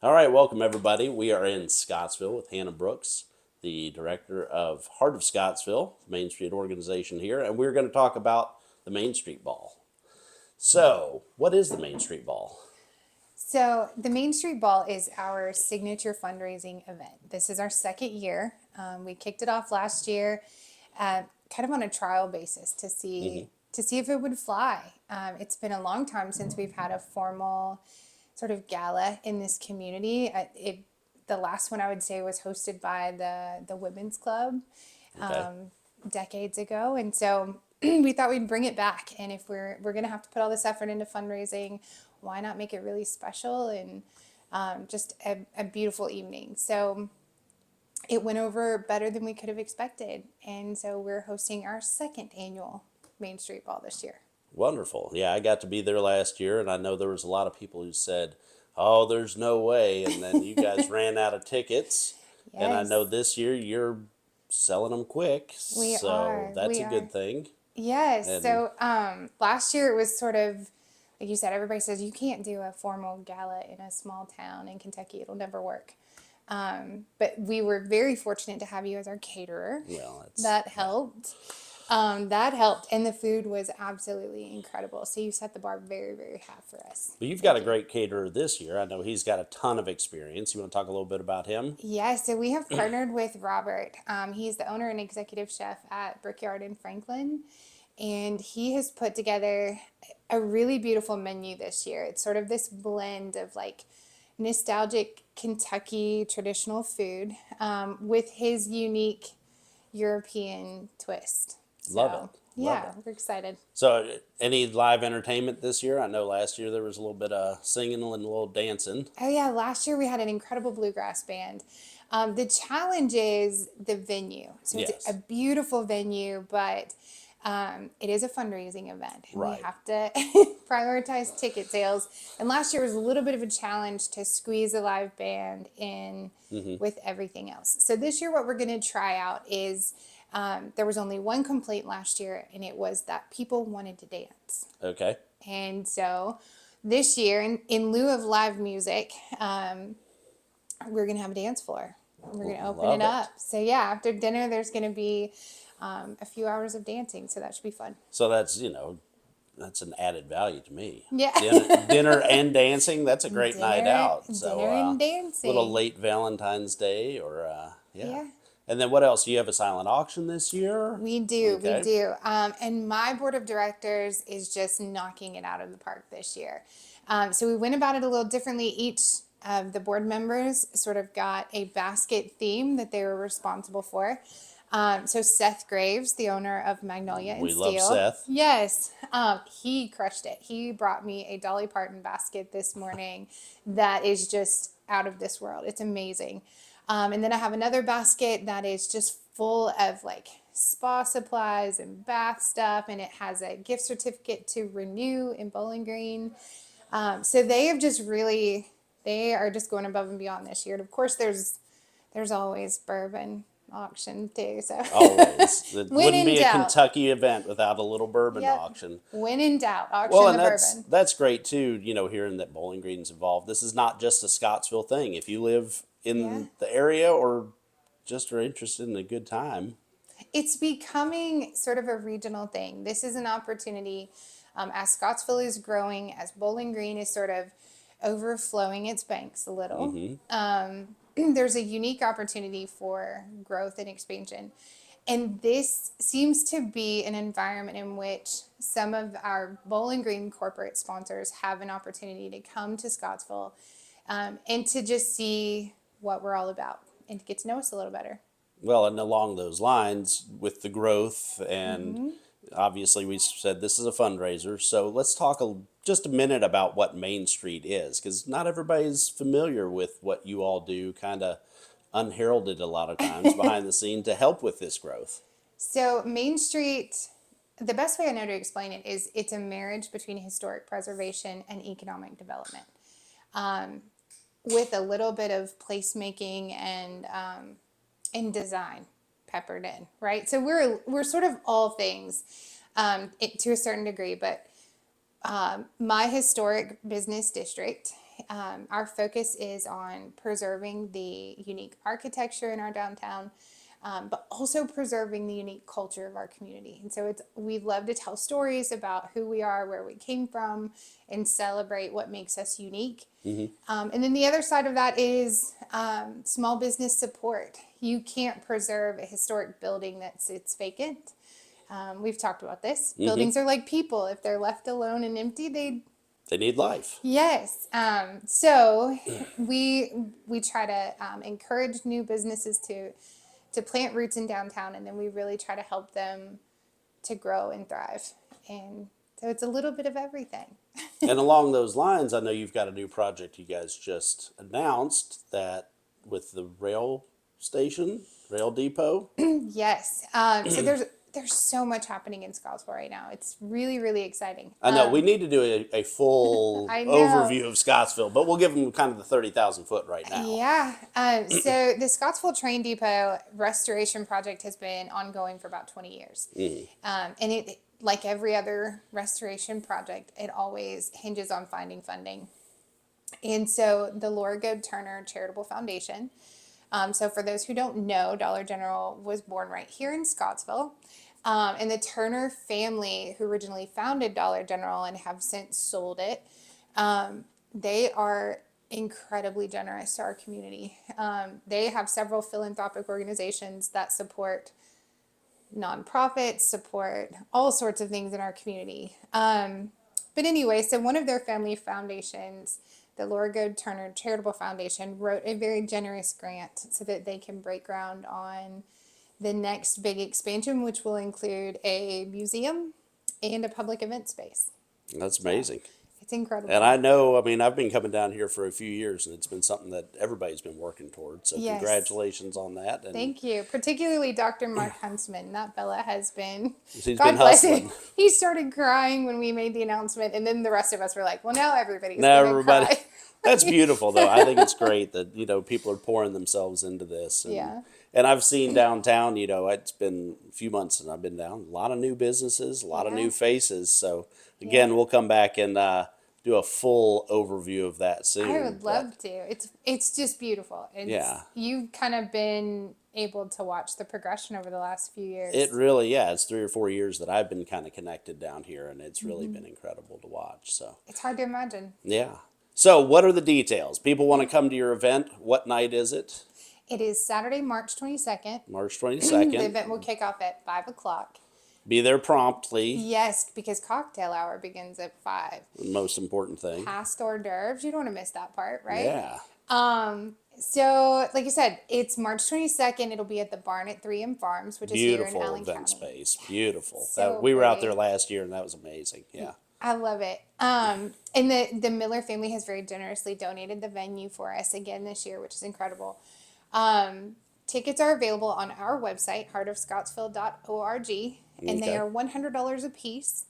All right, welcome everybody. We are in Scottsville with Hannah Brooks, the director of Heart of Scottsville, Main Street organization here, and we're going to talk about the Main Street Ball. So, what is the Main Street Ball? So, the Main Street Ball is our signature fundraising event. This is our second year. We kicked it off last year, kind of on a trial basis to Hmm. see if it would fly. It's been a long time since we've had a formal sort of gala in this community. The last one I would say was hosted by the women's club Okay. decades ago, and so we thought we'd bring it back. And if we're gonna have to put all this effort into fundraising, why not make it really special and just a beautiful evening? So it went over better than we could have expected, and so we're hosting our second annual Main Street Ball this year. Wonderful. Yeah, I got to be there last year, and I know there was a lot of people who said, "Oh, there's no way," and then you guys ran out of tickets, and I know Yes, this year you're selling them quick, we so are. that's We a are. good thing. Yes. And So last year it was sort of like you said. Everybody says you can't do a formal gala in a small town in Kentucky. It'll never work. But we were very fortunate to have you as our caterer. well, that's That yeah. helped. That helped, and the food was absolutely incredible. So you set the bar very, very high for us. But you've got a Thank you. great caterer this year. I know he's got a ton of experience. You want to talk a little bit about him? Yeah, so we have partnered with Robert. He's the owner and executive chef at Brickyard in Franklin, and he has put together a really beautiful menu this year. It's sort of this blend of like nostalgic Kentucky traditional food with his unique European twist. Love it. So, Love yeah, it. we're excited. So, any live entertainment this year? I know last year there was a little bit of singing and a little dancing. Oh, yeah, last year we had an incredible bluegrass band. The challenge is the venue. So, it's a Yes. beautiful venue, but it is a fundraising event, and we Right. have to prioritize ticket sales. And last year was a little bit of a challenge to squeeze a live band in Hmm. with everything else. So, this year, what we're going to try out is there was only one complaint last year, and it was that people wanted to dance. Okay. And so this year, in lieu of live music, we're going to have a dance floor. We're going to open it Love it. up. So, yeah, after dinner, there's going to be a few hours of dancing. So, that should be fun. So that's an added value to me. Yeah. Dinner and dancing. That's a great night dinner, out. So, dinner and little dancing. late Valentine's Day, or yeah. Yeah. And then what else? Do you have a silent auction this year? We do, we Okay. do. And my board of directors is just knocking it out of the park this year. So we went about it a little differently. Each of the board members sort of got a basket theme that they were responsible for. So Seth Graves, the owner of Magnolia and We love Steel, Seth. yes, he crushed it. He brought me a Dolly Parton basket this morning that is just out of this world. It's amazing. And then I have another basket that is just full of like spa supplies and bath stuff, and it has a gift certificate to Renew in Bowling Green. So they have just really, they are just going above and beyond this year. And of course, there's always bourbon auction too. So Always. It when wouldn't in be a doubt, Kentucky event without a little bourbon yep. auction. When in doubt, Well, auction and the that's bourbon. that's great too, hearing that Bowling Green's involved. This is not just a Scottsville thing. If you live Yeah. in the area or just are interested in a good time. It's becoming sort of a regional thing. This is an opportunity as Scottsville is growing, as Bowling Green is sort of overflowing its banks a little. Hmm. There's a unique opportunity for growth and expansion. And this seems to be an environment in which some of our Bowling Green corporate sponsors have an opportunity to come to Scottsville and to just see what we're all about and to get to know us a little better. Well, and along those lines, with the growth, and obviously we said this is a fundraiser, so let's talk just a minute about what Main Street is, because not everybody's familiar with what you all do, kind of unheralded a lot of times behind the scene to help with this growth. So, Main Street, the best way I know to explain it is it's a marriage between historic preservation and economic development with a little bit of placemaking and design peppered in, right? So we're sort of all things to a certain degree, but my historic business district our focus is on preserving the unique architecture in our downtown, but also preserving the unique culture of our community. And so we love to tell stories about who we are, where we came from, and celebrate what makes us unique. And then the other side of that is small business support. You can't preserve a historic building that sits vacant. We've talked about this. Buildings are like people. If they're left alone and empty, They need life. yes. So we try to encourage new businesses to plant roots in downtown, and then we really try to help them to grow and thrive. And so it's a little bit of everything. And along those lines, I know you've got a new project you guys just announced that with the rail depot. Yes. So there's so much happening in Scottsville right now. It's really, really exciting. I know we need to do a full I know. overview of Scottsville, but we'll give them kind of the 30,000 foot right now. Yeah. So the Scottsville Train Depot restoration project has been ongoing for about 20 years. And it, like every other restoration project, it always hinges on finding funding. And so the Laura Goad Turner Charitable Foundation. So for those who don't know, Dollar General was born right here in Scottsville. And the Turner family, who originally founded Dollar General and have since sold it, they are incredibly generous to our community. They have several philanthropic organizations that support nonprofits, support all sorts of things in our community. But anyway, so one of their family foundations, the Laura Goad Turner Charitable Foundation, wrote a very generous grant so that they can break ground on the next big expansion, which will include a museum and a public event space. That's amazing. It's incredible. And I know, I mean, I've been coming down here for a few years, and it's been something that everybody's been working towards. So Yes. congratulations on that. And Thank you. Particularly Dr. Mark Huntsman. That fella has been, He's God been bless hustling. him. He started crying when we made the announcement, and then the rest of us were like, well, now everybody's Now going to everybody, cry. that's beautiful though. I think it's great that, people are pouring themselves into this. And, Yeah. And I've seen downtown, it's been a few months and I've been down, a lot of new businesses, a lot of Yeah. new faces. So again, we'll come back and do a full overview of that soon. I would love to. It's just beautiful. Yeah. You've kind of been able to watch the progression over the last few years. It really, yeah, it's 3 or 4 years that I've been kind of connected down here, and it's really been incredible to watch. So It's hard to imagine. yeah. So what are the details? People want to come to your event. What night is it? It is Saturday, March 22nd. March The 22nd. event will kick off at 5 o'clock. Be there promptly. Yes, because cocktail hour begins at 5. Most important thing. Past hors d'oeuvres. You don't want to miss that part, right? Yeah. So, like I said, it's March 22nd. It'll be at the Barn at 3M Farms, which is here in Beautiful Allen event County. space. Beautiful. So We were out pretty. there last year, and that was amazing. Yeah. I love it. And the Miller family has very generously donated the venue for us again this year, which is incredible. Tickets are available on our website, heartofscottsville.org, and they Okay. are $100 a piece.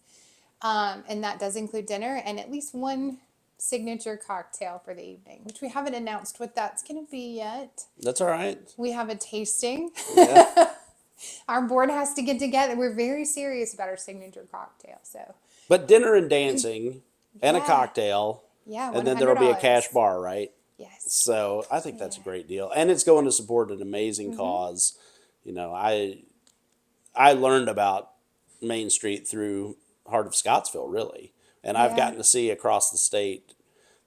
And that does include dinner and at least one signature cocktail for the evening, which we haven't announced what that's going to be yet. That's all right. We have a tasting. Yeah. Our board has to get together. We're very serious about our signature cocktail. So, But dinner and dancing and a Yeah. cocktail, yeah, and then there'll be a $100. cash bar, right? Yes. So I think that's a great deal, and it's going to support an amazing Mm-hmm. cause. I learned about Main Street through Heart of Scottsville, really, and I've Yeah. gotten to see across the state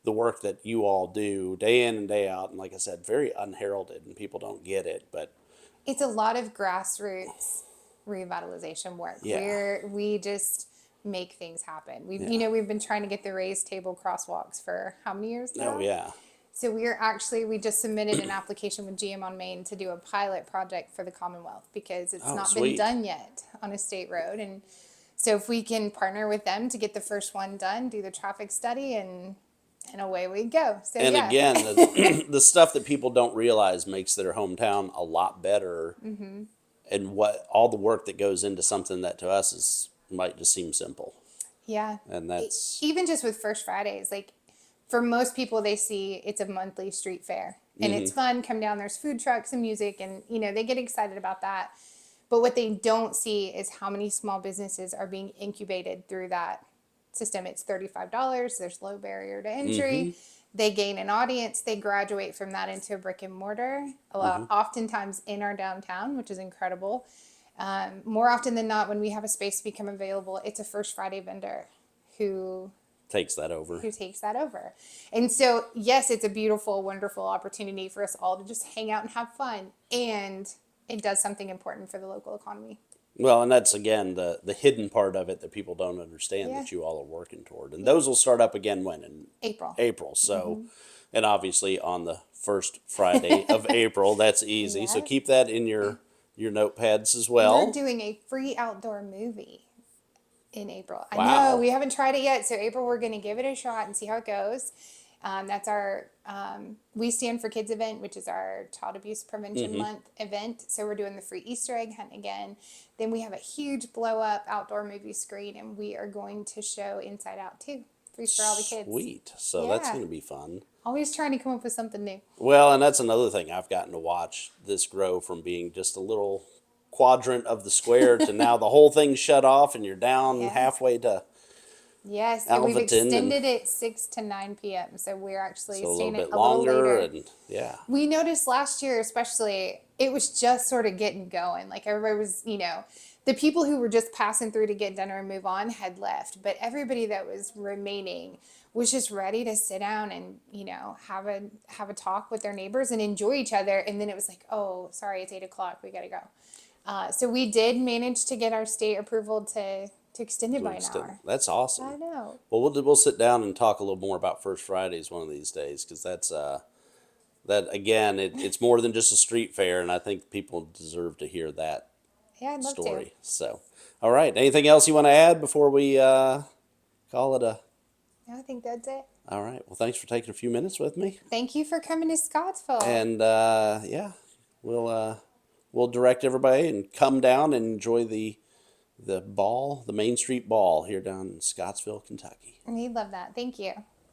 the work that you all do day in and day out, and like I said, very unheralded, and people don't get it, but It's a lot of grassroots revitalization work Yeah. where we just make things happen. We've been trying to get the raised table crosswalks for how many years now? oh yeah, So we just submitted an application with GM on Main to do a pilot project for the Commonwealth because it's Oh, not sweet. been done yet on a state road. And so if we can partner with them to get the first one done, do the traffic study, and away we go. So and yeah. again, the stuff that people don't realize makes their hometown a lot better, Mm-hmm. and what all the work that goes into something that to us might just seem simple, Yeah. and that's Even just with First Fridays, like for most people, they see it's a monthly street fair and it's fun. Come down, there's food trucks and music, and they get excited about that. But what they don't see is how many small businesses are being incubated through that system. It's $35. There's low barrier to entry. They gain an audience. They graduate from that into a brick and mortar, oftentimes in our downtown, which is incredible. More often than not, when we have a space become available, it's a First Friday vendor who Takes that over. takes that over. And so, yes, it's a beautiful, wonderful opportunity for us all to just hang out and have fun. And it does something important for the local economy. Well, and that's again the hidden part of it that people don't understand Yeah. that you all are working toward. And those will start up again when in April. April. So, and obviously on the first Friday of April, that's easy. So Yeah. keep that in your notepads as We're well. doing a free outdoor movie in April. I Wow. know we haven't tried it yet, so April we're going to give it a shot and see how it goes. That's our We Stand for Kids event, which is our Child Abuse Prevention Month event. So we're doing the free Easter egg hunt again. Then we have a huge blow up outdoor movie screen, and we are going to show Inside Out too, free for all the kids. Sweet. So that's Yeah. going to be fun. Always trying to come up with something new. Well, and that's another thing I've gotten to watch this grow from being just a little quadrant of the square to now the whole thing's shut off and you're down Yeah. halfway to Yes, and we've Alvaton extended it 6 to 9 p.m. So we're actually so a little staying bit a little longer later. and yeah. We noticed last year, especially, it was just sort of getting going. Like everybody was, the people who were just passing through to get dinner and move on had left, but everybody that was remaining was just ready to sit down and have a talk with their neighbors and enjoy each other. And then it was like, oh, sorry, it's 8 o'clock, we gotta go. So we did manage to get our state approval to extend it by an hour. That's awesome. I know. Well, we'll sit down and talk a little more about First Fridays one of these days because that's that again it's more than just a street fair, and I think people deserve to hear that Yeah, I'd love story. to. So, all right, anything else you want to add before we call it a? I think that's it. All right. Well, thanks for taking a few minutes with me, Thank you for coming to Scottsville. and yeah, we'll direct everybody and come down and enjoy the ball, the Main Street Ball here down in Scottsville, Kentucky. We love that. Thank you.